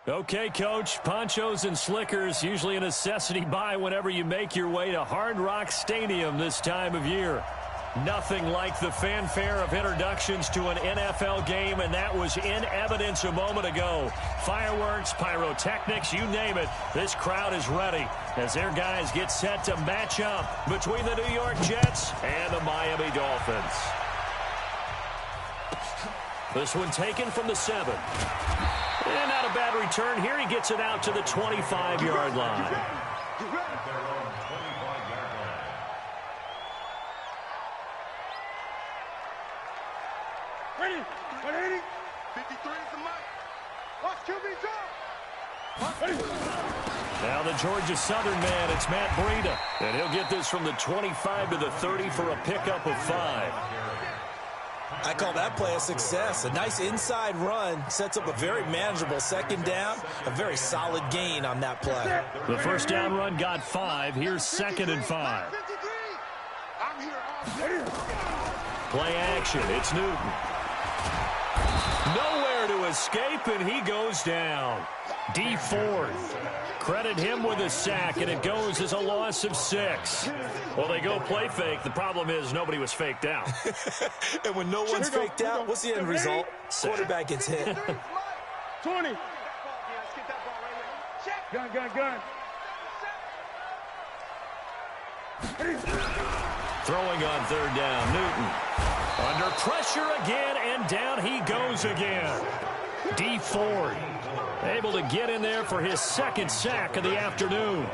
Okay, Coach, ponchos and slickers, usually a necessity buy whenever you make your way to Hard Rock Stadium this time of year. Nothing like the fanfare of introductions to an NFL game, and that was in evidence a moment ago. Fireworks, pyrotechnics, you name it, this crowd is ready as their guys get set to match up between the New York Jets and the Miami Dolphins. This one taken from the 7. And not a bad return here. He gets it out to the 25-yard line. Ready? 180? 53 is the mic. Watch QB drop. Now the Georgia Southern man, it's Matt Breida. And he'll get this from the 25 to the 30 for a pickup of 5. I call that play a success. A nice inside run sets up a very manageable second down. A very solid gain on that play. The first down run got 5. Here's 2nd and 5. Play action. It's Newton. Nowhere to escape, and he goes down. D Ford. Credit him with a sack, and it goes as a loss of 6. Well, they go play fake. The problem is nobody was faked out. And when no one's faked out, what's the end result? Quarterback gets hit. 20. Gun. Throwing on 3rd down, Newton. Under pressure again, and down he goes again. D Ford able to get in there for his 2nd sack of the afternoon.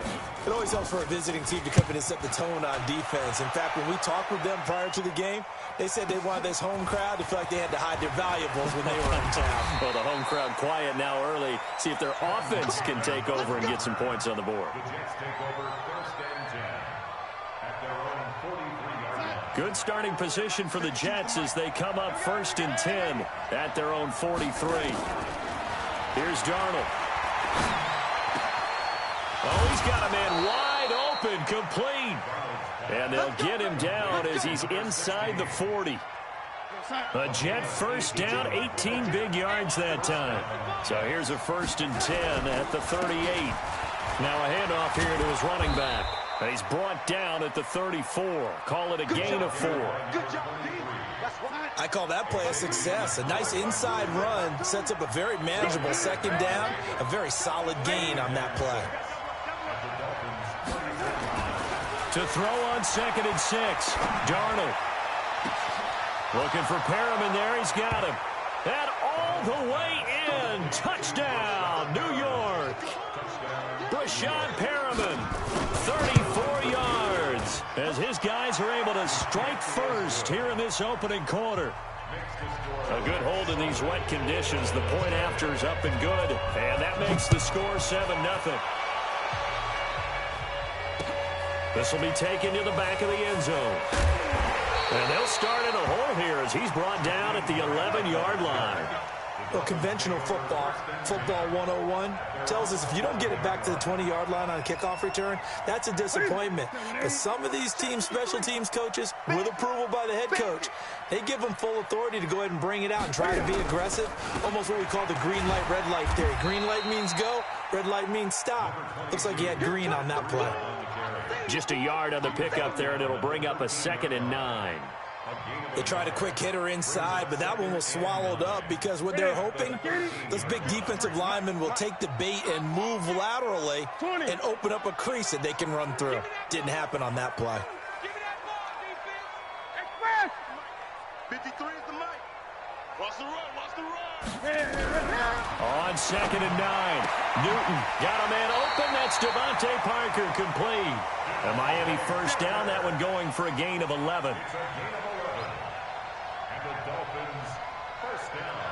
It always helps for a visiting team to come in and set the tone on defense. In fact, when we talked with them prior to the game, they said they wanted this home crowd to feel like they had to hide their valuables when they were in town. Well, the home crowd quiet now early. See if their offense can take over and get some points on the board. Good starting position for the Jets as they come up 1st and 10 at their own 43. Here's Darnold. Oh, he's got a man wide open, complete. And they'll get him down as he's inside the 40. A Jet first down, 18 big yards that time. So here's a 1st and 10 at the 38. Now a handoff here to his running back. And he's brought down at the 34. Call it a gain of 4. I call that play a success. A nice inside run sets up a very manageable second down. A very solid gain on that play. To throw on 2nd and 6. Darnold. Looking for Perriman there. He's got him. And all the way in. Touchdown, New York. Brashad Perriman, 34 yards, as his guys are able to strike first here in this opening quarter. A good hold in these wet conditions. The point after is up and good, and that makes the score 7-0. This will be taken to the back of the end zone. And they'll start in a hole here as he's brought down at the 11-yard line. Well, conventional football 101, tells us if you don't get it back to the 20-yard line on a kickoff return, that's a disappointment. But some of these teams, special teams coaches, with approval by the head coach, they give them full authority to go ahead and bring it out and try to be aggressive. Almost what we call the green light, red light theory. Green light means go, red light means stop. Looks like he had green on that play. Just a yard on the pickup there, and it'll bring up a 2nd and 9. They tried a quick hitter inside, but that one was swallowed up because what they're hoping, those big defensive linemen will take the bait and move laterally and open up a crease that they can run through. Didn't happen on that play. 53 is the mic. Watch the run. On 2nd and 9. Newton got a man open. That's Devontae Parker, complete. A Miami first down, that one going for a gain of 11. And the Dolphins first down.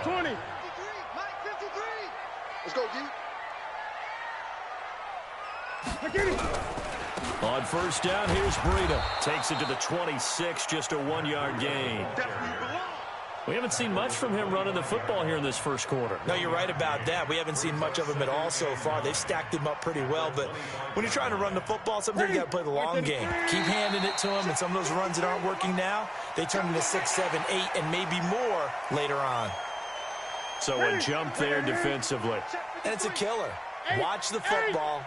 20. Let's go, D. On first down, here's Breida. Takes it to the 26, just a 1-yard gain. We haven't seen much from him running the football here in this first quarter. No, you're right about that. We haven't seen much of him at all so far. They've stacked him up pretty well, but when you're trying to run the football, sometimes you got to play the long game. Keep handing it to him, and some of those runs that aren't working now, they turn into 6, 7, 8, and maybe more later on. So a jump there defensively. And it's a killer. Watch the football.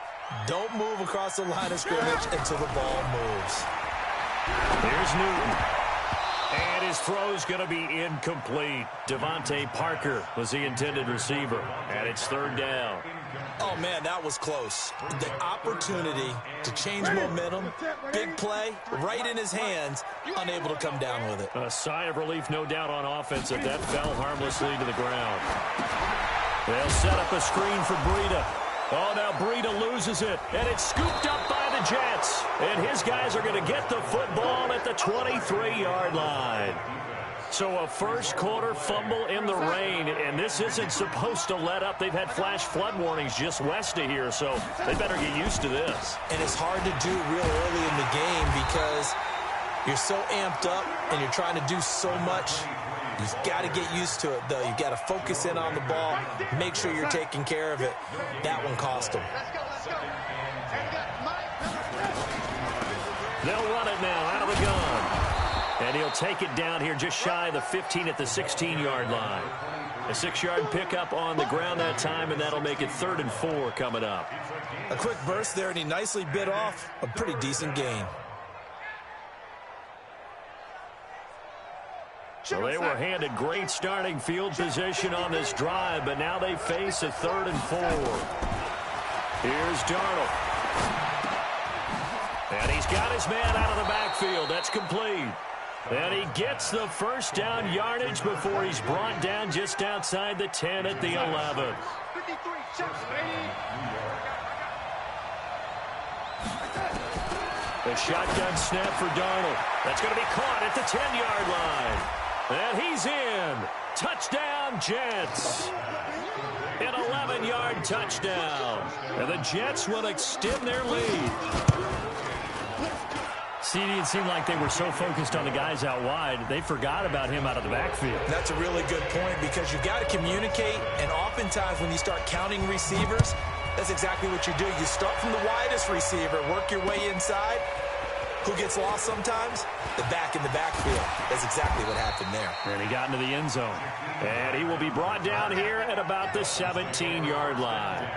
Don't move across the line of scrimmage until the ball moves. Here's Newton. And his throw's going to be incomplete. Devontae Parker was the intended receiver. And it's third down. Oh, man, that was close. The opportunity to change momentum, big play, right in his hands, unable to come down with it. A sigh of relief, no doubt, on offense that fell harmlessly to the ground. They'll set up a screen for Breida. Oh, now Breida loses it, and it's scooped up by the Jets. And his guys are going to get the football at the 23-yard line. So a first quarter fumble in the rain, and this isn't supposed to let up. They've had flash flood warnings just west of here, so they better get used to this. And it's hard to do real early in the game because you're so amped up and you're trying to do so much. You've got to get used to it, though. You've got to focus in on the ball, make sure you're taking care of it. That one cost them. They'll run it now out of the gun. And he'll take it down here just shy of the 15 at the 16-yard line. A 6-yard pickup on the ground that time, and that'll make it 3rd and 4 coming up. A quick burst there, and he nicely bit off a pretty decent gain. So they were handed great starting field position on this drive, but now they face a 3rd and 4. Here's Darnold. And he's got his man out of the backfield. That's complete. And he gets the first down yardage before he's brought down just outside the 10 at the 11. The shotgun snap for Darnold. That's going to be caught at the 10-yard line. And he's in. Touchdown, Jets. An 11-yard touchdown. And the Jets will extend their lead. CD, it seemed like they were so focused on the guys out wide, they forgot about him out of the backfield. That's a really good point because you've got to communicate, and oftentimes when you start counting receivers, that's exactly what you do. You start from the widest receiver, work your way inside. Who gets lost sometimes? The back in the backfield. That's exactly what happened there. And he got into the end zone. And he will be brought down here at about the 17-yard line.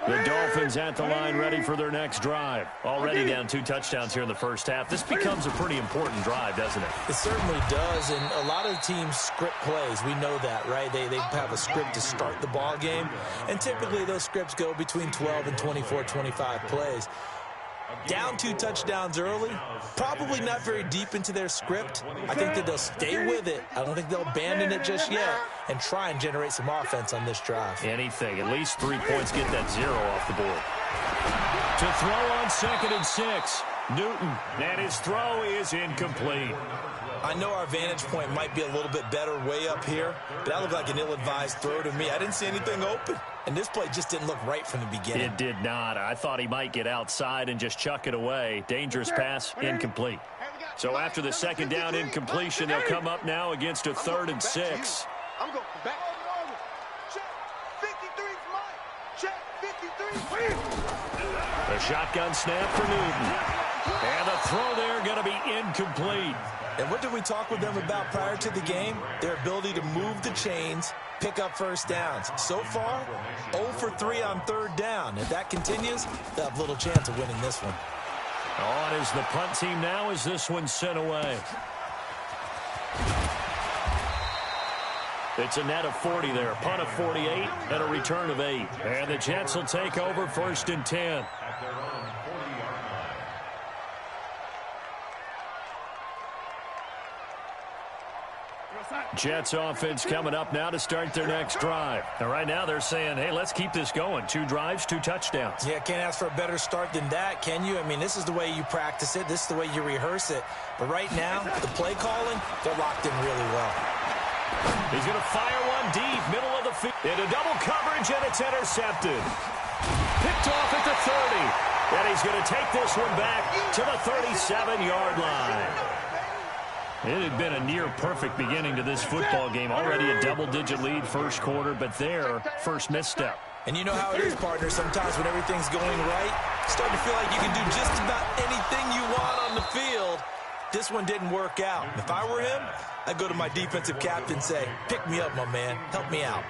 The Dolphins at the line ready for their next drive. Already down 2 touchdowns here in the first half. This becomes a pretty important drive, doesn't it? It certainly does, and a lot of teams script plays. We know that, right? They have a script to start the ball game, and typically those scripts go between 12 and 24, 25 plays. Down 2 touchdowns early, probably not very deep into their script. I think that they'll stay with it. I don't think they'll abandon it just yet and try and generate some offense on this drive. Anything. At least 3 points, get that 0 off the board. To throw on 2nd and 6. Newton, and his throw is incomplete. I know our vantage point might be a little bit better way up here, but that looked like an ill-advised throw to me. I didn't see anything open, and this play just didn't look right from the beginning. It did not. I thought he might get outside and just chuck it away. Dangerous pass, incomplete. So after the 2nd down incompletion, they'll come up now against a 3rd and 6. I'm going back. Check 53's mine. Check 53. The shotgun snap for Newton. And the throw there going to be incomplete. And what did we talk with them about prior to the game? Their ability to move the chains, pick up first downs. So far, 0 for 3 on 3rd down. If that continues, they'll have little chance of winning this one. On is the punt team now as this one's sent away. It's a net of 40 there. Punt of 48 and a return of 8. And the Jets will take over 1st and 10. Jets offense coming up now to start their next drive. And right now they're saying, hey, let's keep this going. 2 drives, 2 touchdowns. Yeah, can't ask for a better start than that, can you? I mean, this is the way you practice it. This is the way you rehearse it. But right now, the play calling, they're locked in really well. He's going to fire one deep, middle of the field. Into double coverage, and it's intercepted. Picked off at the 30. And he's going to take this one back to the 37-yard line. It had been a near-perfect beginning to this football game. Already a double-digit lead first quarter, but their first misstep. And you know how it is, partner. Sometimes when everything's going right, you start to feel like you can do just about anything you want on the field. This one didn't work out. If I were him, I'd go to my defensive captain and say, pick me up, my man. Help me out.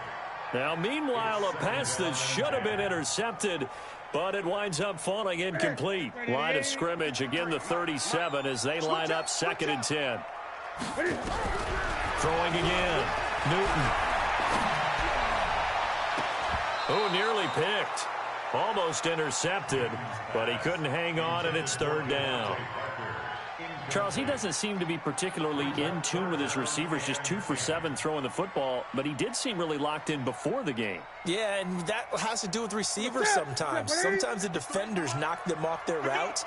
Now, meanwhile, a pass that should have been intercepted, but it winds up falling incomplete. Line of scrimmage, again, the 37 as they line up 2nd and 10. Throwing again. Newton. Oh, nearly picked. Almost intercepted, but he couldn't hang on, and it's 3rd down. Charles, he doesn't seem to be particularly in tune with his receivers, just 2 for 7 throwing the football, but he did seem really locked in before the game. Yeah, and that has to do with receivers sometimes. Sometimes the defenders knock them off their routes,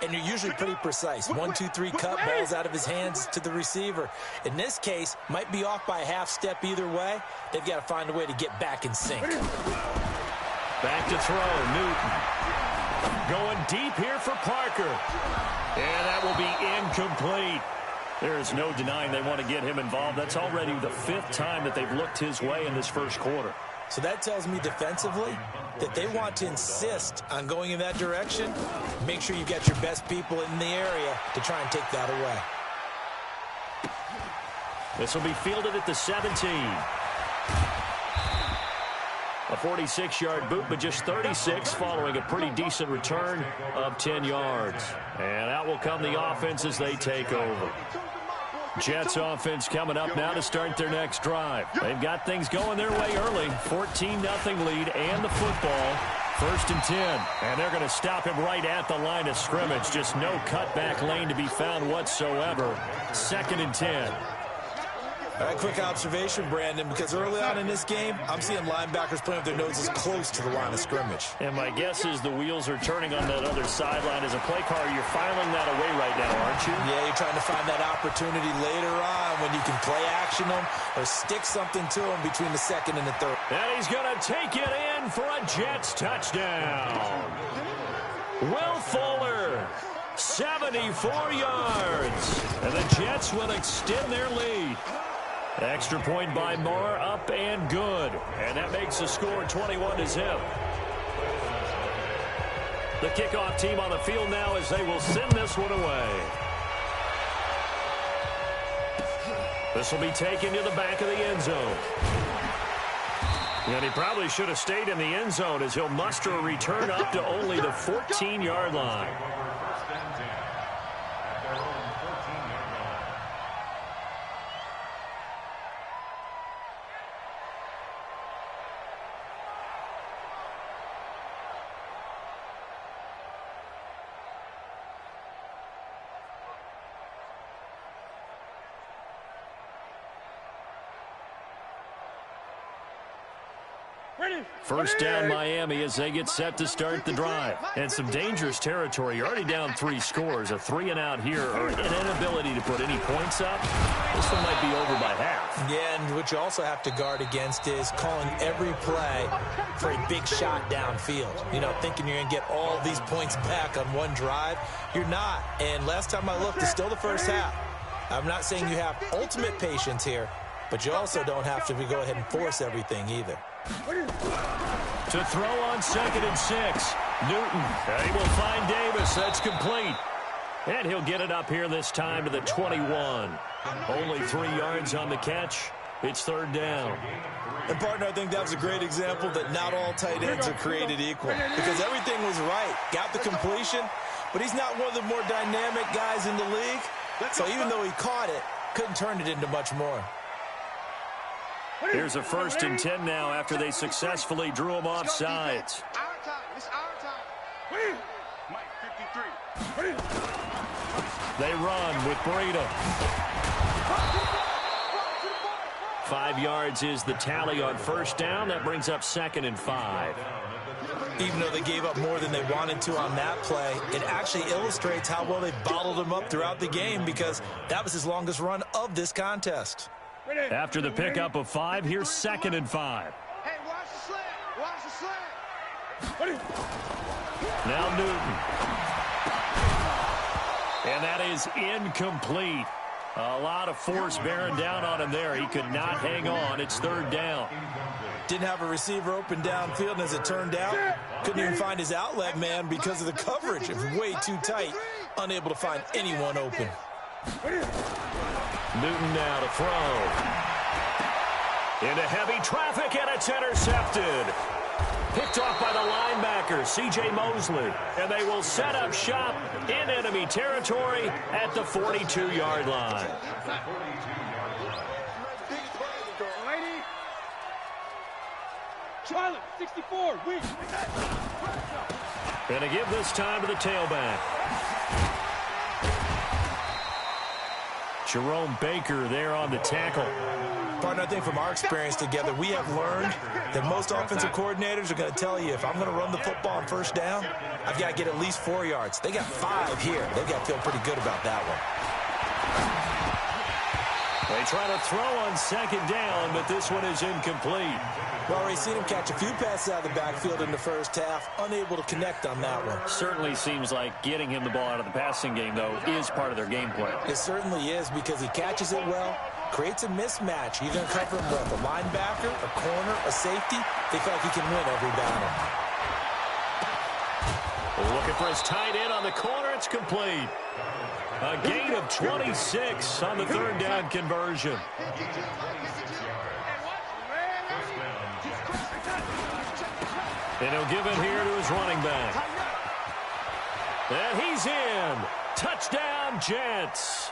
and you're usually pretty precise. 1, 2, 3 cut, balls out of his hands to the receiver. In this case, might be off by a half step either way. They've got to find a way to get back in sync. Back to throw, Newton. Going deep here for Parker. And that will be incomplete. There is no denying they want to get him involved. That's already the 5th time that they've looked his way in this first quarter. So that tells me defensively that they want to insist on going in that direction. Make sure you've got your best people in the area to try and take that away. This will be fielded at the 17. A 46-yard boot, but just 36 following a pretty decent return of 10 yards. And out will come the offense as they take over. Jets offense coming up now to start their next drive. They've got things going their way early. 14-0 lead and the football. 1st and 10. And they're going to stop him right at the line of scrimmage. Just no cutback lane to be found whatsoever. 2nd and 10. All right, quick observation, Brandon, because early on in this game, I'm seeing linebackers playing with their noses close to the line of scrimmage. And my guess is the wheels are turning on that other sideline. As a play caller, you're filing that away right now, aren't you? Yeah, you're trying to find that opportunity later on when you can play action them or stick something to them between the 2nd and the 3rd. And he's going to take it in for a Jets touchdown. Will Fuller, 74 yards. And the Jets will extend their lead. Extra point by Moore, up and good. And that makes the score 21-0. The kickoff team on the field now as they will send this one away. This will be taken to the back of the end zone. And he probably should have stayed in the end zone as he'll muster a return up to only the 14-yard line. First down Miami as they get set to start the drive. And some dangerous territory. You're already down 3 scores. A 3 and out here or an inability to put any points up. This one might be over by half. Yeah, and what you also have to guard against is calling every play for a big shot downfield. You know, thinking you're going to get all these points back on one drive. You're not. And last time I looked, it's still the first half. I'm not saying you have ultimate patience here, but you also don't have to go ahead and force everything either. To throw on 2nd and 6. Newton able to find Davis. That's complete. And he'll get it up here this time to the 21. Only 3 yards on the catch. It's 3rd down. And, partner, I think that was a great example that not all tight ends are created equal. Because everything was right. Got the completion, but he's not one of the more dynamic guys in the league. So even though he caught it, couldn't turn it into much more. Here's a 1st and 10 now after they successfully drew him off sides. Our time. It's our time. Mike 53. They run with Breida. 5 yards is the tally on 1st down. That brings up 2nd and 5. Even though they gave up more than they wanted to on that play, it actually illustrates how well they bottled him up throughout the game because that was his longest run of this contest. After the pickup of 5, here's 2nd and 5. Hey, watch the slant. Watch the slant. Now Newton. And that is incomplete. A lot of force bearing down on him there. He could not hang on. It's third down. Didn't have a receiver open downfield, and as it turned out, couldn't even find his outlet man because of the coverage. It was way too tight. Unable to find anyone open. Newton now to throw. Into heavy traffic, and it's intercepted. Picked off by the linebacker, C.J. Mosley. And they will set up shop in enemy territory at the 42-yard line. Charlotte, 64, weak. Going to give this time to the tailback. Jerome Baker there on the tackle. Partner, I think from our experience together, we have learned that most offensive coordinators are going to tell you, if I'm going to run the football on first down, I've got to get at least 4 yards. They got 5 here. They've got to feel pretty good about that one. They try to throw on second down, but this one is incomplete. Well, we've seen him catch a few passes out of the backfield in the first half, unable to connect on that one. Certainly seems like getting him the ball out of the passing game, though, is part of their game plan. It certainly is, because he catches it well, creates a mismatch. You're going to cover him with a linebacker, a corner, a safety. They feel like he can win every battle. Looking for his tight end on the corner. It's complete. A gain of 26 on the third down conversion. And he'll give it here to his running back. And he's in. Touchdown, Jets.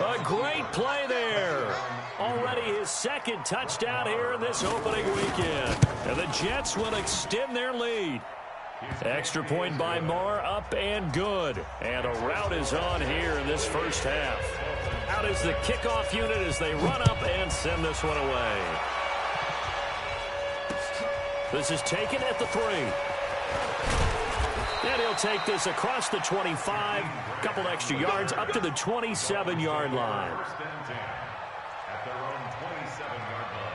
A great play there. Already his second touchdown here in this opening weekend. And the Jets will extend their lead. Extra point by Moore, up and good. And a rout is on here in this first half. Out is the kickoff unit as they run up and send this one away. This is taken at the 3. And he'll take this across the 25. A couple extra yards up to the 27-yard line. At their own 27-yard line.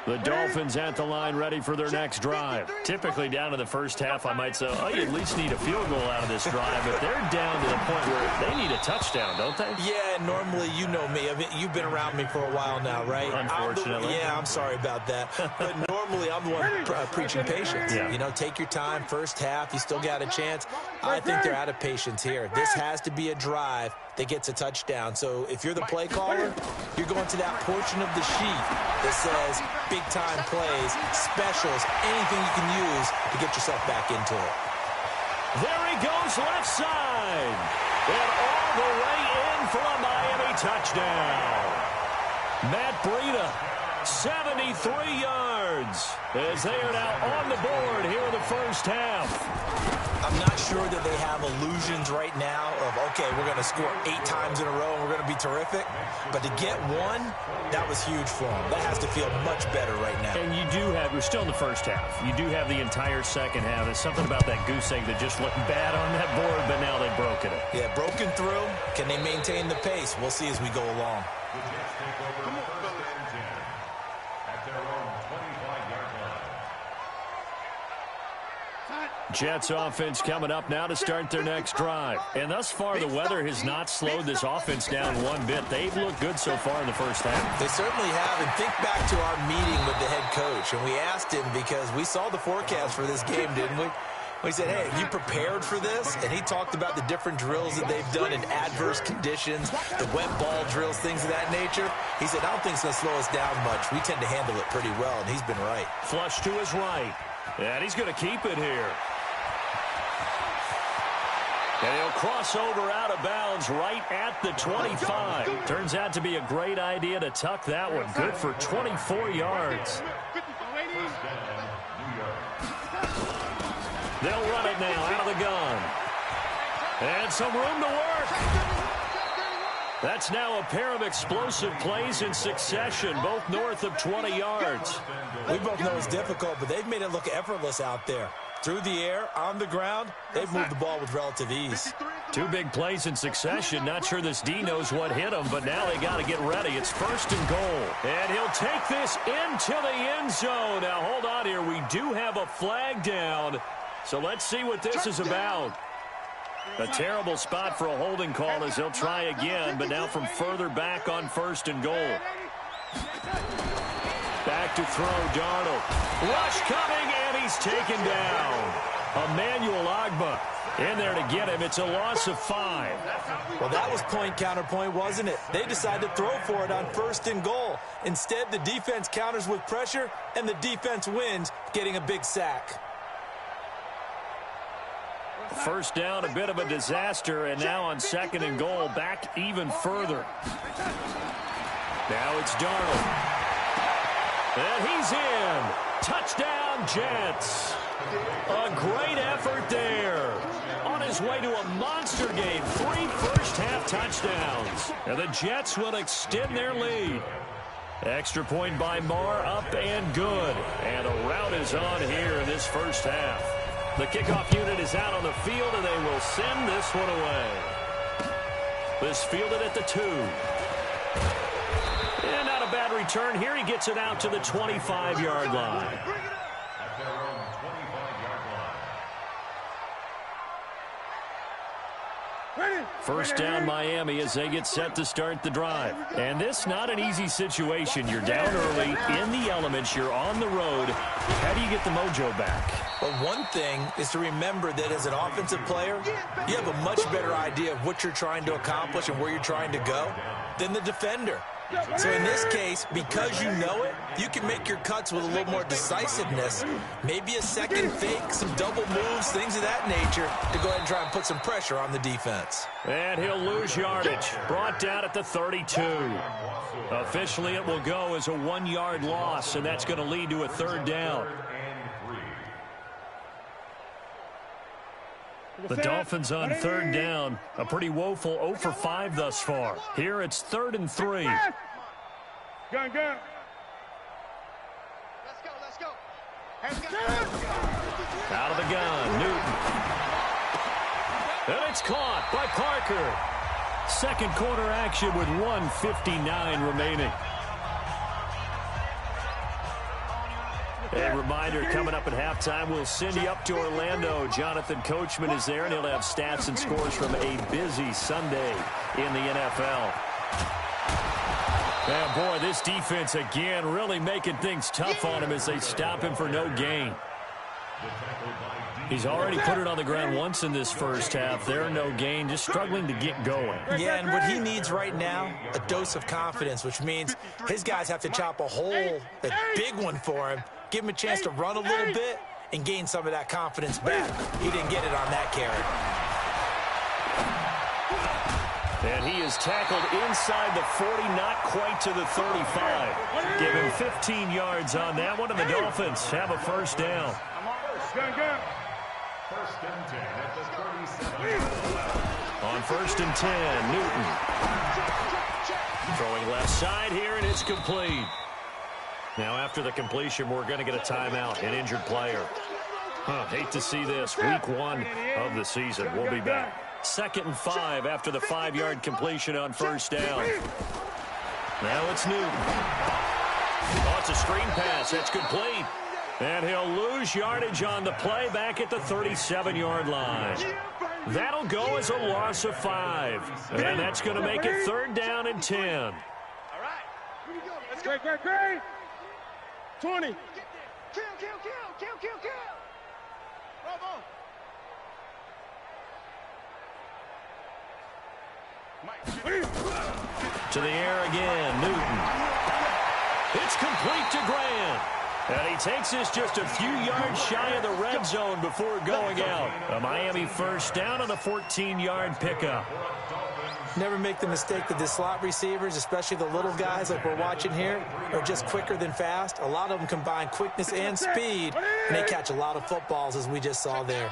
The Dolphins at the line, ready for their next drive. Typically down to the first half, I might say, oh, you at least need a field goal out of this drive, but they're down to the point where they need a touchdown, don't they? Yeah, normally, you know me. I mean, you've been around me for a while now, right? Unfortunately. I'm sorry about that. But normally, I'm the one preaching patience. Yeah. You know, take your time, first half, you still got a chance. I think they're out of patience here. This has to be a drive that gets a touchdown. So if you're the play caller, you're going to that portion of the sheet that says big-time plays, specials, anything you can use to get yourself back into it. There he goes left side. And all the way in for a Miami touchdown. Matt Breida, 73 yards, as they are now on the board here in the first half. I'm not sure that they have illusions right now of, okay, we're going to score 8 times in a row and we're going to be terrific. But to get one, that was huge for them. That has to feel much better right now. And you do have, we're still in the first half. You do have the entire second half. There's something about that goose egg that just looked bad on that board, but now they've broken it. Yeah, broken through. Can they maintain the pace? We'll see as we go along. The Jets take over first and 10 at their own 25-yard line. Jets offense coming up now to start their next drive. And thus far, the weather has not slowed this offense down one bit. They've looked good so far in the first half. They certainly have. And think back to our meeting with the head coach. And we asked him, because we saw the forecast for this game, didn't we? We said, hey, have you prepared for this? And he talked about the different drills that they've done in adverse conditions, the wet ball drills, things of that nature. He said, I don't think it's going to slow us down much. We tend to handle it pretty well, and he's been right. Flush to his right. And he's going to keep it here. And he'll cross over out of bounds right at the 25. Turns out to be a great idea to tuck that one. Good for 24 yards. They'll run it now out of the gun. And some room to work. That's now a pair of explosive plays in succession, both north of 20 yards. We both know it's difficult, but they've made it look effortless out there. Through the air, on the ground, they've moved the ball with relative ease. 2 big plays in succession. Not sure this D knows what hit him, but now they got to get ready. It's 1st and goal. And he'll take this into the end zone. Now, hold on here. We do have a flag down. So let's see what this is about. A terrible spot for a holding call as they'll try again, but now from further back on 1st and goal. Back to throw, Darnold. Rush coming, and he's taken down. Emmanuel Ogbah in there to get him. It's a loss of 5. Well, that was point counterpoint, wasn't it? They decided to throw for it on 1st and goal. Instead, the defense counters with pressure, and the defense wins, getting a big sack. First down, a bit of a disaster, and now on 2nd and goal, back even further. Now it's Darnold. And he's in. Touchdown, Jets. A great effort there. On his way to a monster game. 3 first-half touchdowns. And the Jets will extend their lead. Extra point by Marr, up and good. And a rout is on here in this first half. The kickoff unit is out on the field, and they will send this one away. This fielded at the 2. And not a bad return here. He gets it out to the 25-yard line. At their own 25-yard line. First down, Miami, as they get set to start the drive. And this not an easy situation. You're down early, in the elements, you're on the road. How do you get the mojo back? But one thing is to remember that as an offensive player, you have a much better idea of what you're trying to accomplish and where you're trying to go than the defender. So in this case, because you know it, you can make your cuts with a little more decisiveness. Maybe a second fake, some double moves, things of that nature to go ahead and try and put some pressure on the defense. And he'll lose yardage. Brought down at the 32. Officially, it will go as a 1-yard loss, and that's going to lead to a 3rd down. The Dolphins on 3rd down. A pretty woeful 0 for 5 thus far. Here it's 3rd and 3. Gun, gun. Let's go. Out of the gun, Newton. And it's caught by Parker. Second quarter action with 1:59 remaining. A reminder, coming up at halftime, we'll send you up to Orlando. Jonathan Coachman is there, and he'll have stats and scores from a busy Sunday in the NFL. And boy, this defense again really making things tough on him as they stop him for no gain. He's already put it on the ground once in this first half. There, no gain, just struggling to get going. Yeah, and what he needs right now, a dose of confidence, which means his guys have to chop a hole, a big one for him, give him a chance to run a little bit and gain some of that confidence back. He didn't get it on that carry. And he is tackled inside the 40, not quite to the 35. Give him 15 yards on that one, and the Dolphins have a first down. Gun, gun. 1st and 10 at the 37. On 1st and 10, Newton. Throwing left side here, and it's complete. Now, after the completion, we're going to get a timeout, an injured player. Hate to see this. Week 1 of the season. We'll be back. 2nd and 5 after the 5-yard completion on first down. Now it's Newton. Oh, it's a screen pass. That's complete. And he'll lose yardage on the play back at the 37-yard line. That'll go as a loss of 5. And that's going to make it 3rd down and 10. All right. Let's go. Great. 20. Kill. Bravo. To the air again, Newton. It's complete to Grant. And he takes this just a few yards shy of the red zone before going out. A Miami first down on a 14-yard pickup. Never make the mistake that the slot receivers, especially the little guys like we're watching here, are just quicker than fast. A lot of them combine quickness and speed, and they catch a lot of footballs, as we just saw there.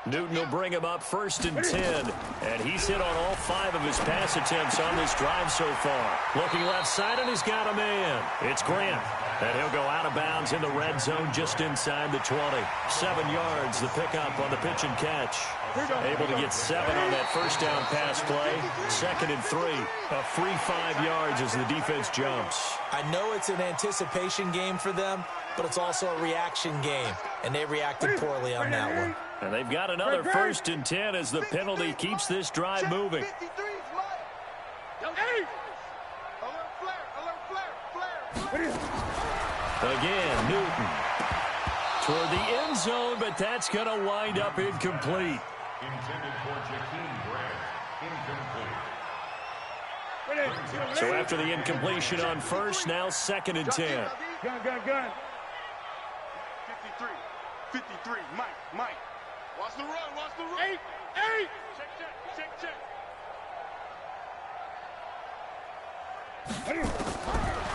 Newton will bring him up 1st and 10, and he's hit on all 5 of his pass attempts on this drive so far. Looking left side, and he's got a man. It's Grant, and he'll go out of bounds in the red zone just inside the 20. 7 yards, the pickup on the pitch and catch. Able to get 7 on that first down pass play. 2nd and 3. A free 5 yards as the defense jumps. I know it's an anticipation game for them, but it's also a reaction game, and they reacted poorly on that one. And they've got another 1st and 10 as the penalty keeps this drive moving. Again, Newton toward the end zone, but that's going to wind up incomplete. Intended for Jakeem Grant. Incomplete. So after the incompletion on first, now 2nd and 10. Gun. 53, Mike. Watch the run. 8. Check.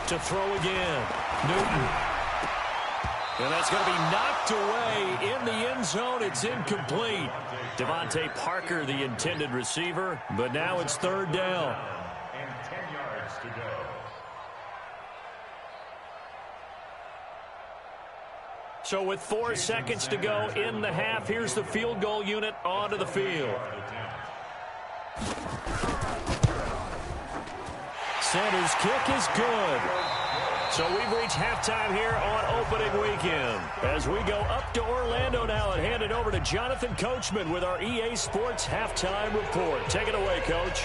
To throw again, Newton. And that's going to be knocked away in the end zone. It's incomplete. Devontae Parker, the intended receiver, but now it's 3rd down. And 10 yards to go. So with 4 seconds to go in the half, here's the field goal unit onto the field. Sanders' kick is good. So we've reached halftime here on opening weekend. As we go up to Orlando now and hand it over to Jonathan Coachman with our EA Sports Halftime Report. Take it away, Coach.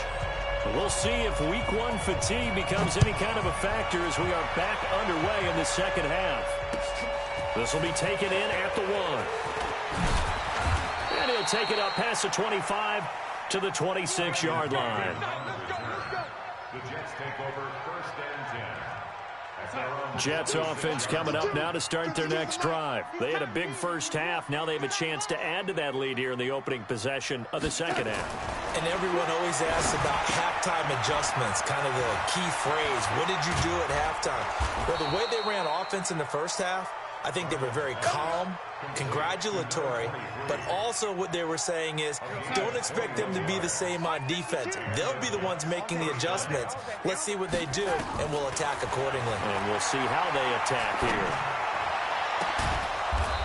We'll see if Week 1 fatigue becomes any kind of a factor as we are back underway in the second half. This will be taken in at the 1. And he'll take it up past the 25 to the 26-yard line. The Jets take over 1st and 10. Jets offense coming up now to start their next drive. They had a big first half. Now they have a chance to add to that lead here in the opening possession of the second half. And everyone always asks about halftime adjustments, kind of the key phrase. What did you do at halftime? Well, the way they ran offense in the first half, I think they were very calm, congratulatory, but also what they were saying is don't expect them to be the same on defense. They'll be the ones making the adjustments. Let's see what they do, and we'll attack accordingly. And we'll see how they attack here.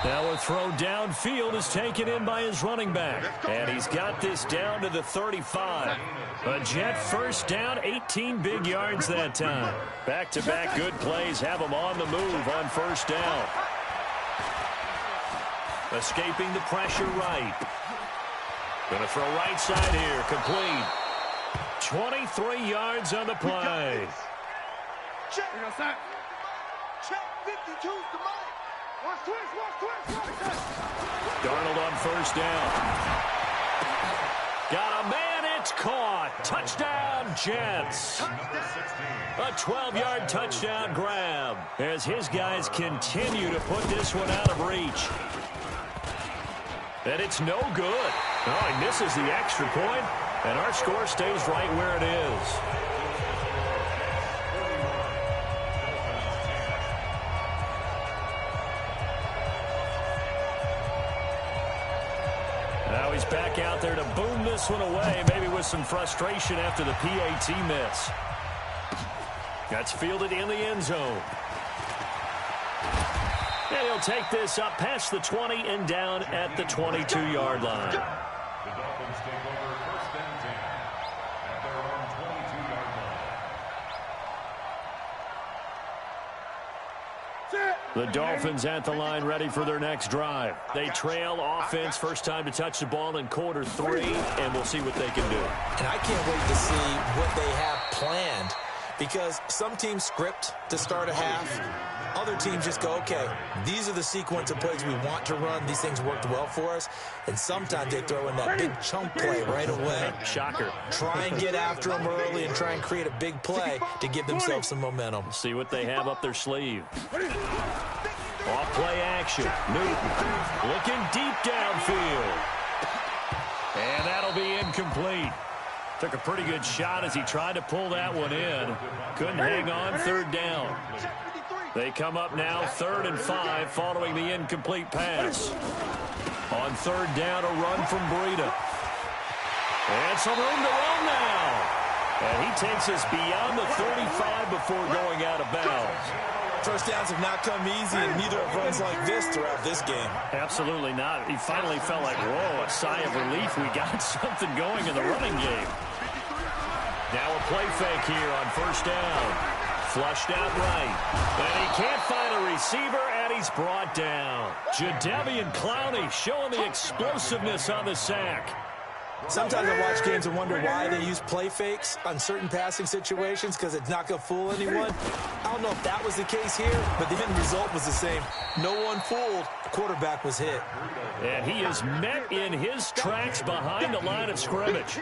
Now a throw downfield is taken in by his running back. And he's got this down to the 35. A Jet first down, 18 big yards that time. Back-to-back good plays have him on the move on first down. Escaping the pressure right. Going to throw right side here, complete. 23 yards on the play. Check. 52's the mic. Watch twist. Darnold on first down. Got a man, it's caught. Touchdown, Jets. A 12-yard touchdown grab as his guys continue to put this one out of reach. And it's no good. Oh, he misses the extra point, and our score stays right where it is. Now he's back out there to boom this one away, maybe with some frustration after the PAT miss. That's fielded in the end zone. And he'll take this up past the 20 and down at the 22-yard line. The Dolphins take over 1st and 10 at their own 22-yard line. The Dolphins at the line ready for their next drive. They trail offense, first time to touch the ball in quarter 3, and we'll see what they can do. And I can't wait to see what they have planned, because some teams script to start a half. Other teams just go, okay, these are the sequence of plays we want to run. These things worked well for us. And sometimes they throw in that big chunk play right away. Shocker. Try and get after them early and try and create a big play to give themselves some momentum. See what they have up their sleeve. Off play action. Newton looking deep downfield. And that'll be incomplete. Took a pretty good shot as he tried to pull that one in. Couldn't hang on, third down. They come up now 3rd and 5 following the incomplete pass. On 3rd down, a run from Breida. And some room to run now. And he takes us beyond the 35 before going out of bounds. First downs have not come easy, and neither have runs like this throughout this game. Absolutely not. He finally felt like, whoa, a sigh of relief. We got something going in the running game. Now a play fake here on 1st down. Flushed out right. And he can't find a receiver, and he's brought down. Jadeveon Clowney showing the explosiveness on the sack. Sometimes I watch games and wonder why they use play fakes on certain passing situations, because it's not going to fool anyone. I don't know if that was the case here, but the end result was the same. No one fooled. The quarterback was hit. And he is met in his tracks behind the line of scrimmage.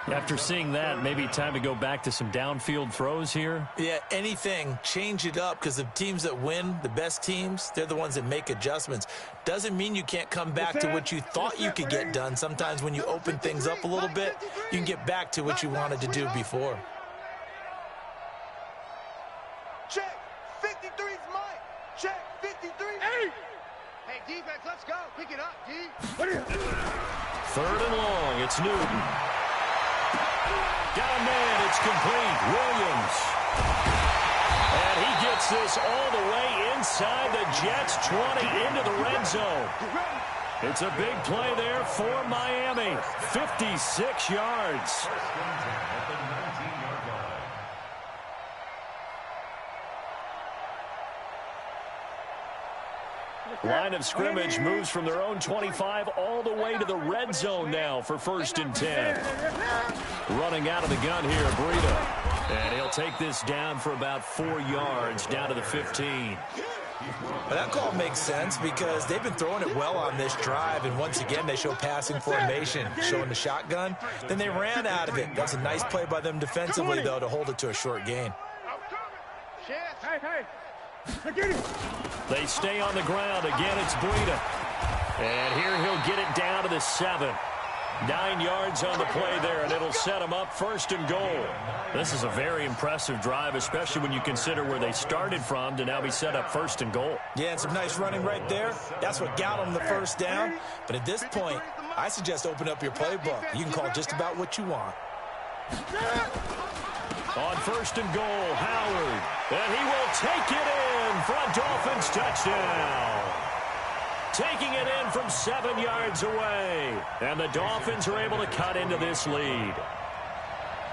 After seeing that, maybe time to go back to some downfield throws here. Yeah, anything. Change it up, because the teams that win, the best teams, they're the ones that make adjustments. Doesn't mean you can't come back to what you thought you could get done. Sometimes when you open things up a little bit, you can get back to what you wanted to do before. Check. 53's Mike. Check. 53. Hey, defense, let's go. Pick it up, D. 3rd and long. It's Newton. Got a man, it's complete. Williams. And he gets this all the way inside the Jets' 20 into the red zone. It's a big play there for Miami. 56 yards. Line of scrimmage moves from their own 25 all the way to the red zone now for 1st and 10. Running out of the gun here, Breida. And he'll take this down for about 4 yards, down to the 15. But that call makes sense because they've been throwing it well on this drive, and once again they show passing formation, showing the shotgun. Then they ran out of it. That's a nice play by them defensively, though, to hold it to a short gain. They stay on the ground. Again, it's Breida. And here he'll get it down to the 7. 9 yards on the play there, and it'll set them up 1st and goal. This is a very impressive drive, especially when you consider where they started from to now be set up 1st and goal. Yeah, and some nice running right there. That's what got them the 1st down. But at this point, I suggest open up your playbook. You can call just about what you want. On 1st and goal, Howard. And he will take it in for a Dolphins touchdown. Taking it in from 7 yards away. And the Dolphins are able to cut into this lead.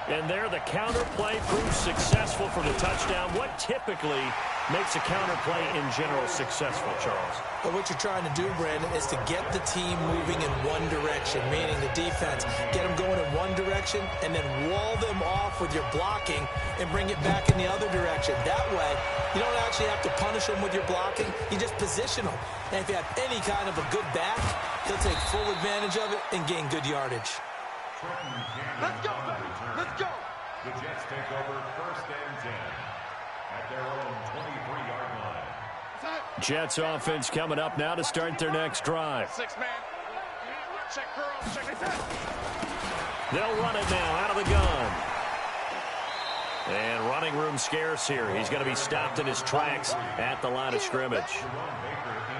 And there the counter play proves successful for the touchdown. What typically makes a counter play in general successful, Charles? But what you're trying to do, Brandon, is to get the team moving in one direction, meaning the defense. Get them going in one direction and then wall them off with your blocking and bring it back in the other direction. That way, you don't actually have to punish them with your blocking. You just position them. And if you have any kind of a good back, he'll take full advantage of it and gain good yardage. Let's go. Let's go. The Jets take over 1st and 10 at their own 23-yard line. Jets offense coming up now to start their next drive. 6-man. Check girl. Check it out. They'll run it now out of the gun. And running room scarce here. He's going to be stopped in his tracks at the line of scrimmage.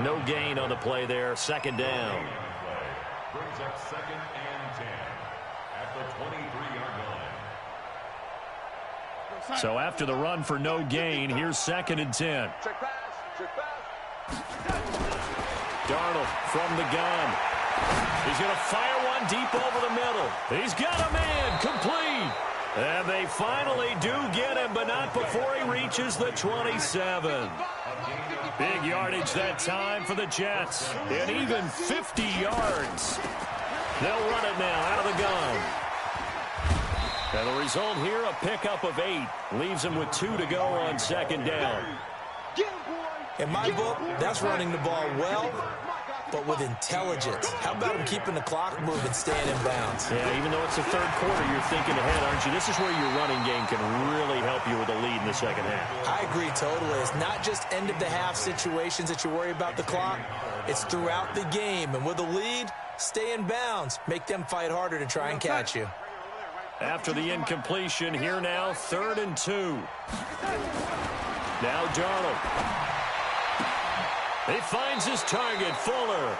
No gain on the play there. 2nd down. Brings up 2nd and 10 at the 23-yard line. So after the run for no gain, here's 2nd and 10. Check pass. Check pass. Darnold from the gun. He's going to fire one deep over the middle. He's got a man, complete. And they finally do get him, but not before he reaches the 27. Big yardage that time for the Jets. And even 50 yards. They'll run it now out of the gun. And the result here, a pickup of 8. Leaves him with 2 to go on 2nd down. In my book, that's running the ball well, but with intelligence. How about him keeping the clock moving, staying in bounds? Yeah, even though it's the 3rd quarter, you're thinking ahead, aren't you? This is where your running game can really help you with a lead in the 2nd half. I agree totally. It's not just end-of-the-half situations that you worry about the clock. It's throughout the game. And with a lead, stay in bounds. Make them fight harder to try and catch you. After the incompletion, here now, 3rd and 2. Now Darnold. He finds his target, Fuller.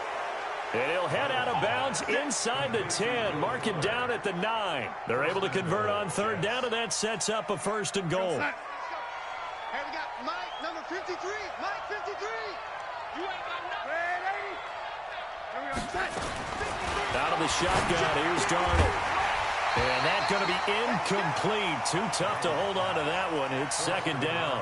And he'll head out of bounds inside the 10. Mark it down at the 9. They're able to convert on 3rd down, and that sets up a 1st and goal. Hey, we got Mike, number 53. Mike, 53. You ain't got nothing. Out of the shotgun, here's Darnold. And that's going to be incomplete. Too tough to hold on to that one. It's 2nd down.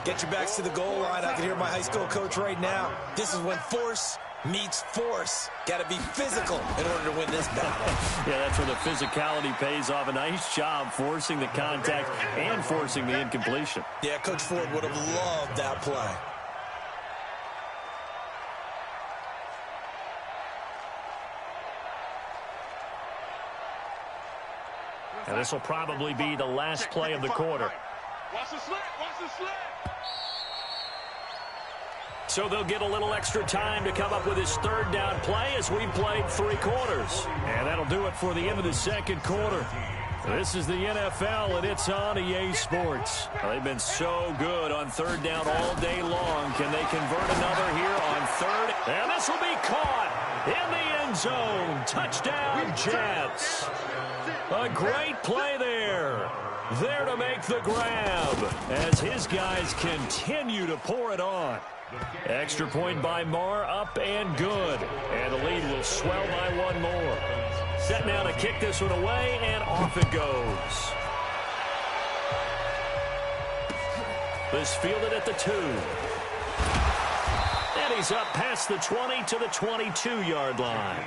Get your backs to the goal line. I can hear my high school coach right now. This is when force meets force. Got to be physical in order to win this battle. Yeah, that's where the physicality pays off. A nice job forcing the contact and forcing the incompletion. Yeah, Coach Ford would have loved that play. And this will probably be the last play of the quarter. Watch the slant. Watch the slant. So they'll get a little extra time to come up with his 3rd down play as we played 3 quarters. And that'll do it for the end of the 2nd quarter. This is the NFL, and it's on EA Sports. They've been so good on 3rd down all day long. Can they convert another here on 3rd? And this will be caught in the end zone. Touchdown, Jets. A great play there. There to make the grab as his guys continue to pour it on. Extra point by Marr, up and good. And the lead will swell by 1 more. Set now to kick this one away, and off it goes. This fielded at the 2. And he's up past the 20 to the 22-yard line.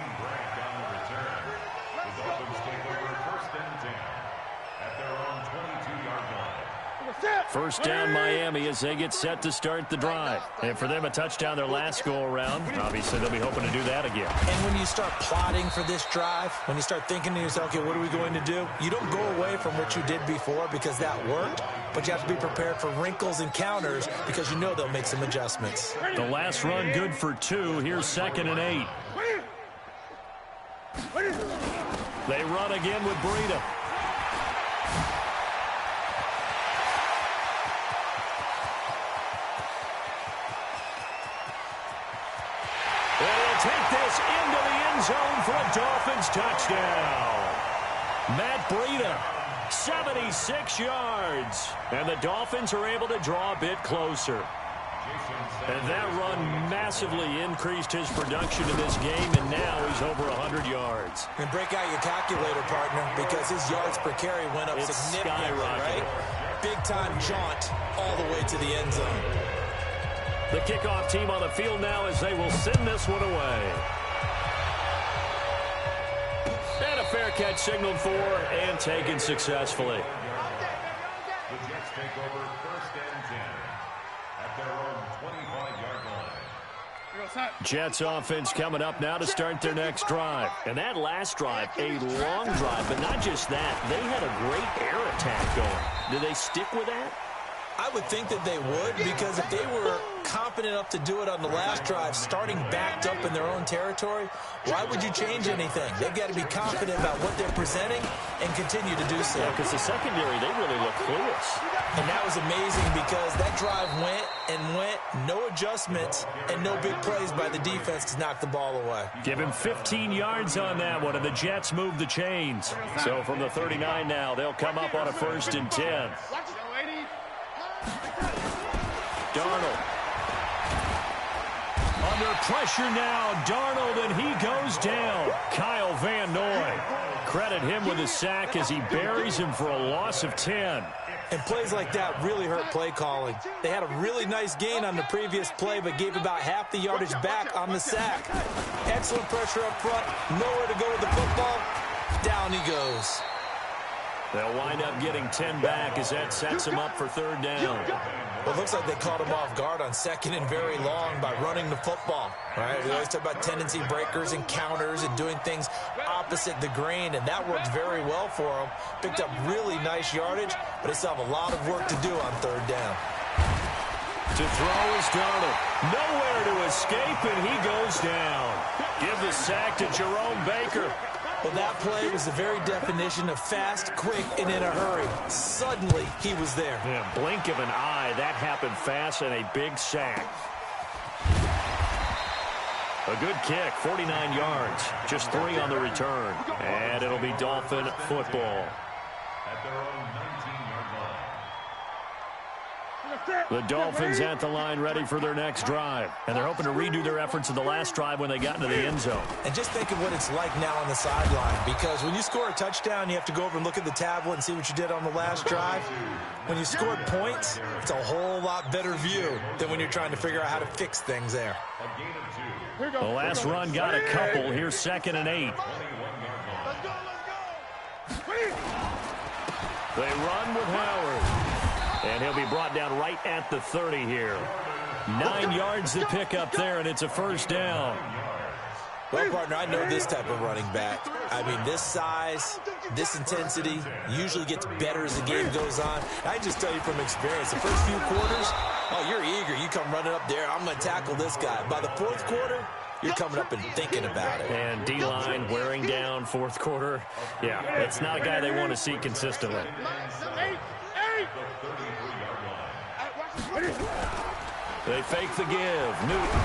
First down, Miami, as they get set to start the drive. And for them, a touchdown their last go-around. Obviously, they'll be hoping to do that again. And when you start plotting for this drive, when you start thinking to yourself, okay, what are we going to do? You don't go away from what you did before because that worked, but you have to be prepared for wrinkles and counters because you know they'll make some adjustments. The last run good for 2. Here's 2nd and 8. They run again with Breida. Take this into the end zone for a Dolphins touchdown. Matt Breida, 76 yards. And the Dolphins are able to draw a bit closer. And that run massively increased his production in this game, and now he's over 100 yards. And break out your calculator, partner, because his yards per carry went up significantly, right? Big-time jaunt all the way to the end zone. The kickoff team on the field now as they will send this one away. And a fair catch signaled for and taken successfully. The Jets take over 1st and 10 at their own 25-yard line. Jets offense coming up now to start their next drive. And that last drive, a long drive, but not just that. They had a great air attack going. Do they stick with that? I would think that they would, because if they were confident enough to do it on the last drive, starting backed up in their own territory, why would you change anything? They've got to be confident about what they're presenting and continue to do so. Yeah, because the secondary, they really look clueless. And that was amazing because that drive went and went, no adjustments, and no big plays by the defense to knock the ball away. Give him 15 yards on that one, and the Jets move the chains. So from the 39 now, they'll come up on a 1st and 10. Darnold. Under pressure now, Darnold, and he goes down. Kyle Van Noy. Credit him with a sack as he buries him for a loss of 10. And plays like that really hurt play calling. They had a really nice gain on the previous play, but gave about half the yardage back on the sack. Excellent pressure up front. Nowhere to go with the football. Down he goes. They'll wind up getting 10 back as that sets them up for 3rd down. Well, it looks like they caught him off guard on 2nd and very long by running the football. Right? We always talk about tendency breakers and counters and doing things opposite the grain, and that worked very well for them. Picked up really nice yardage, but they still have a lot of work to do on 3rd down. To throw is Darnold. Nowhere to escape, and he goes down. Give the sack to Jerome Baker. Well, that play was the very definition of fast, quick, and in a hurry. Suddenly, he was there. Yeah, blink of an eye. That happened fast and a big sack. A good kick, 49 yards. Just 3 on the return. And it'll be Dolphin football. At their own 19-yard line. The Dolphins at the line ready for their next drive. And they're hoping to redo their efforts of the last drive when they got into the end zone. And just think of what it's like now on the sideline. Because when you score a touchdown, you have to go over and look at the tablet and see what you did on the last drive. When you scored points, it's a whole lot better view than when you're trying to figure out how to fix things there. A gain of 2. The last run got a couple. Here's 2nd and 8. They run with Howard. And he'll be brought down right at the 30 here. 9 yards to pick up there, and it's a first down. Well, partner, I know this type of running back. I mean, this size, this intensity usually gets better as the game goes on. I just tell you from experience, the first few quarters, oh, you're eager. You come running up there, I'm going to tackle this guy. By the 4th quarter, you're coming up and thinking about it. And D-line wearing down 4th quarter. Yeah, it's not a guy they want to see consistently. They fake the give. Newton.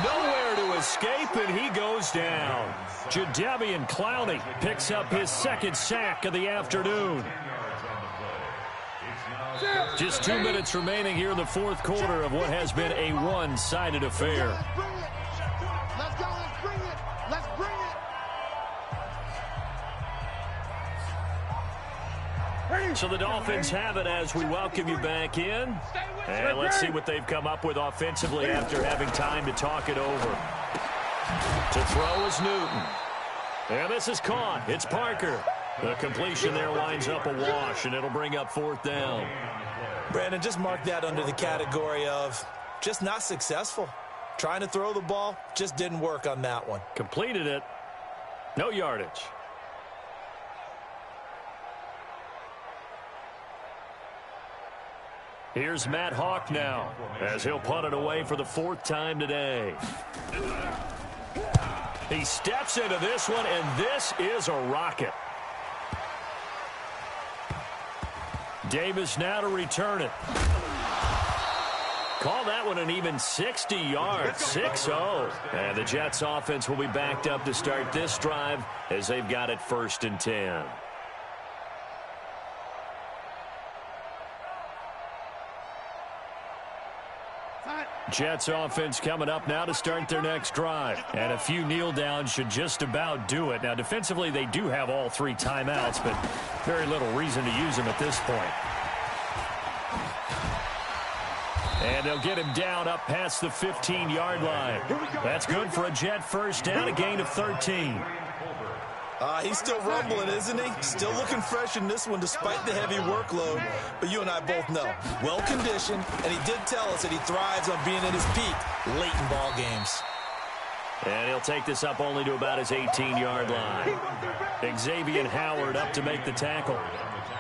Nowhere to escape, and he goes down. Jadeveon Clowney picks up his 2nd sack of the afternoon. Just 2 minutes remaining here in the 4th quarter of what has been a one-sided affair. Let's go, let's bring it. Let's bring it. So the Dolphins have it as we welcome you back in. And let's see what they've come up with offensively after having time to talk it over. To throw is Newton. And this is caught. It's Parker. The completion there winds up a wash, and it'll bring up 4th down. Brandon, just mark that under the category of just not successful. Trying to throw the ball, just didn't work on that one. Completed it. No yardage. Here's Matt Hawk now, as he'll punt it away for the 4th time today. He steps into this one, and this is a rocket. Davis now to return it. Call that one an even 60 yards, 6-0. And the Jets offense will be backed up to start this drive as they've got it 1st and 10. Jets offense coming up now to start their next drive. And a few kneel downs should just about do it. Now, defensively, they do have all 3 timeouts, but very little reason to use them at this point. And they'll get him down up past the 15-yard line. That's good for a Jet first down, a gain of 13. He's still rumbling, isn't he? Still looking fresh in this one despite the heavy workload. But you and I both know, well-conditioned, and he did tell us that he thrives on being at his peak late in ball games. And he'll take this up only to about his 18-yard line. Xavier Howard up to make the tackle.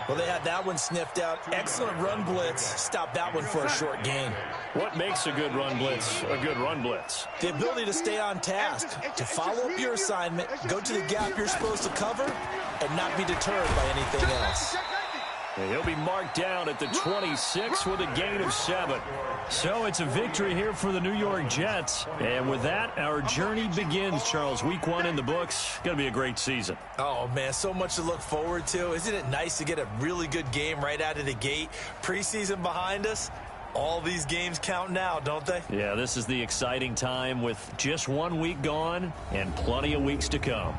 Well, they had that one sniffed out. Excellent run blitz. Stopped that one for a short gain. What makes a good run blitz a good run blitz? The ability to stay on task, to follow up your assignment, go to the gap you're supposed to cover, and not be deterred by anything else. And he'll be marked down at the 26 with a gain of 7. So it's a victory here for the New York Jets. And with that, our journey begins, Charles. Week 1 in the books. Going to be a great season. Oh, man, so much to look forward to. Isn't it nice to get a really good game right out of the gate? Preseason behind us. All these games count now, don't they? Yeah, this is the exciting time with just 1 week gone and plenty of weeks to come.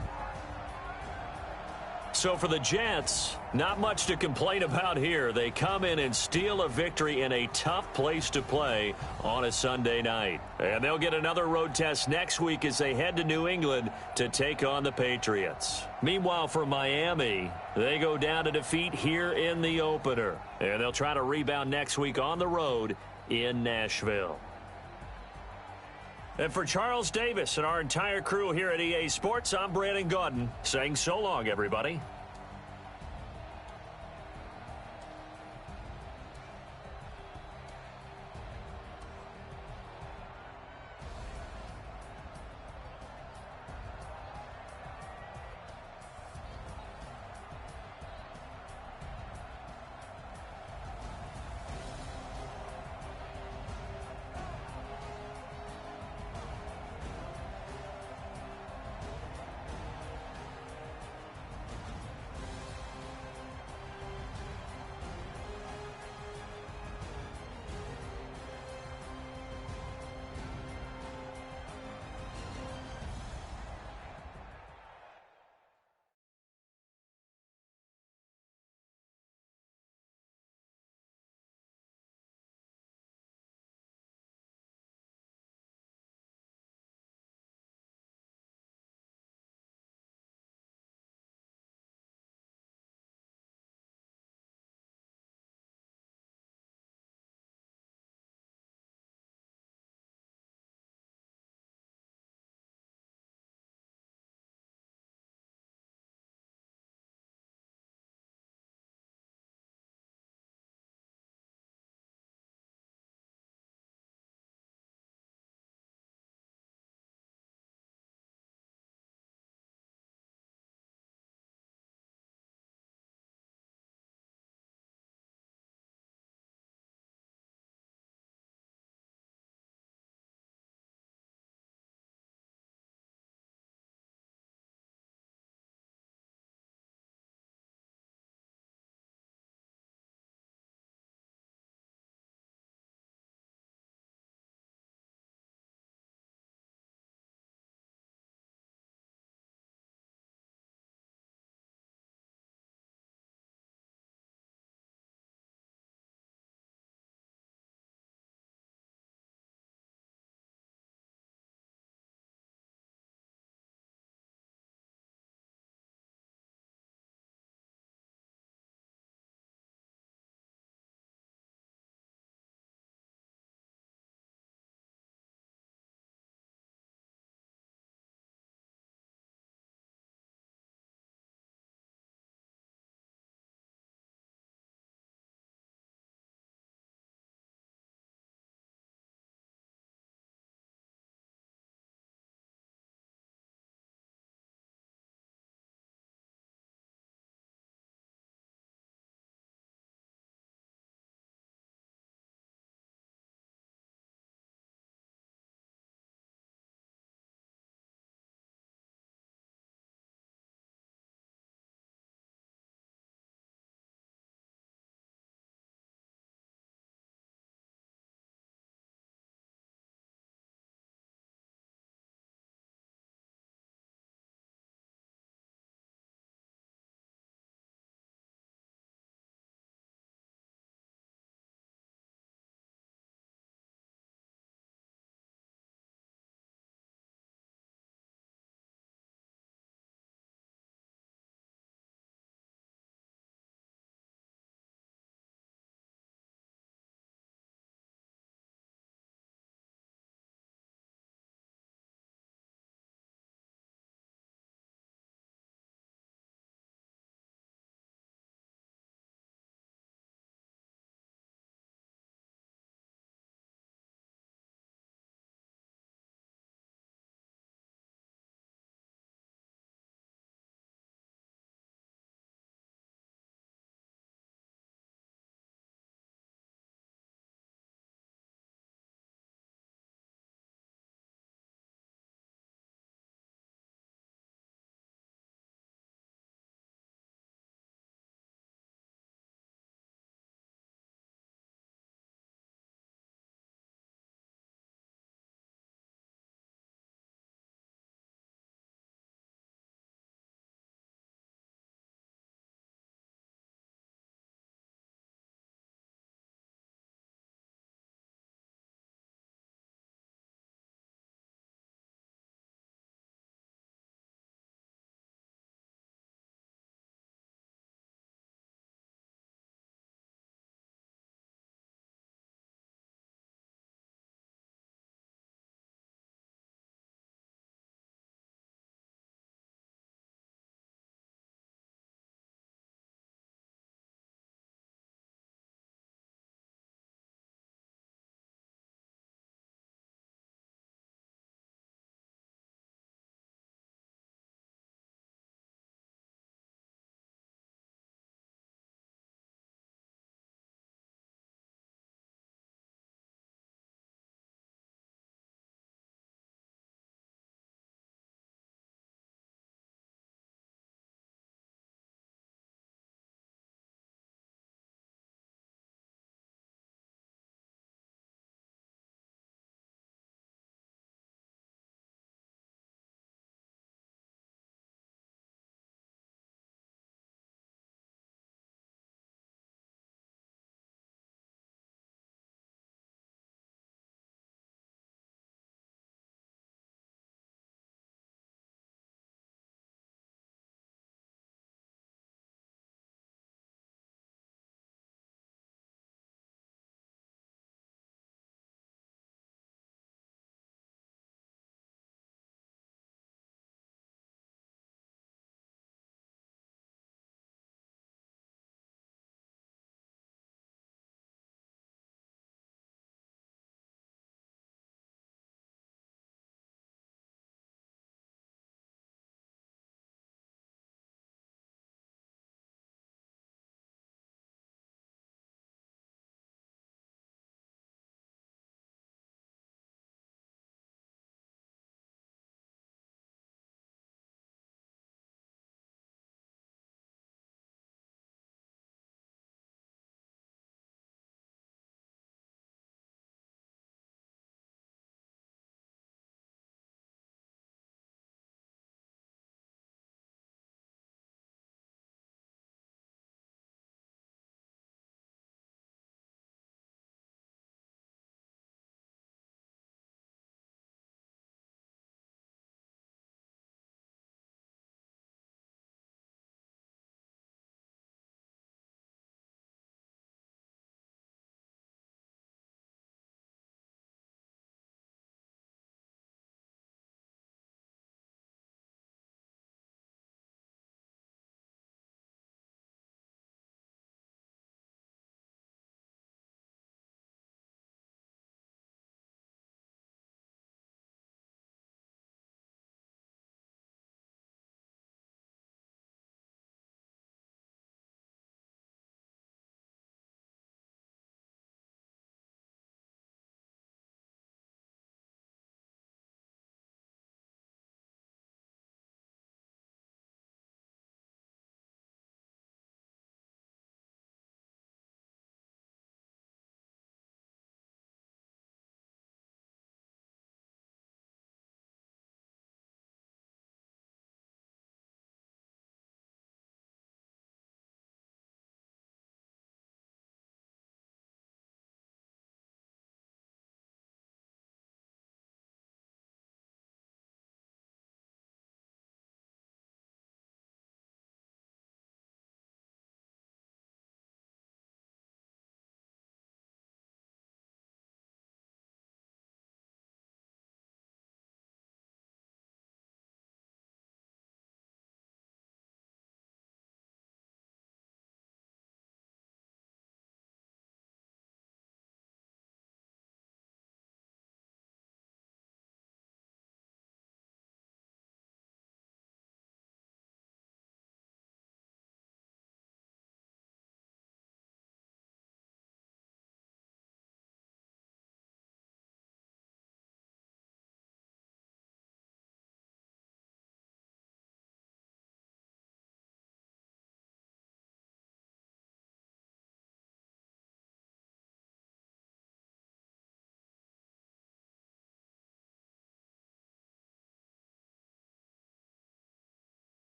So for the Jets, not much to complain about here. They come in and steal a victory in a tough place to play on a Sunday night. And they'll get another road test next week as they head to New England to take on the Patriots. Meanwhile, for Miami, they go down to defeat here in the opener. And they'll try to rebound next week on the road in Nashville. And for Charles Davis and our entire crew here at EA Sports, I'm Brandon Gaudin saying so long, everybody.